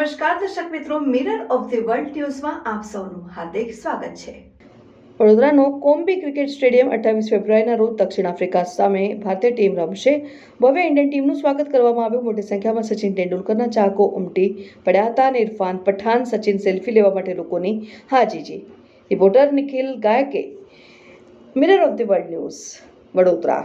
નમસ્કાર દર્શક મિત્રો, મિરર ઓફ ધી વર્લ્ડ ન્યૂઝમાં આપ સૌનું હાર્દિક સ્વાગત છે। વડોદરાનો કોમ્બી ક્રિકેટ સ્ટેડિયમ 28 ફેબ્રુઆરીના રોજ દક્ષિણ આફ્રિકા સામે ભારતીય ટીમ રમશે। ભવ્ય ઇન્ડિયન ટીમનું સ્વાગત કરવામાં આવ્યું। મોટી સંખ્યામાં સચિન તેંડુલકરના ચાહકો ઉમટી પડ્યા હતા અને ઇરફાન પઠાણ સચિન સેલ્ફી લેવા માટે લોકોની હાજીજી। રિપોર્ટર નિખિલ ગાયકે, mirror of the world news, Vadodara.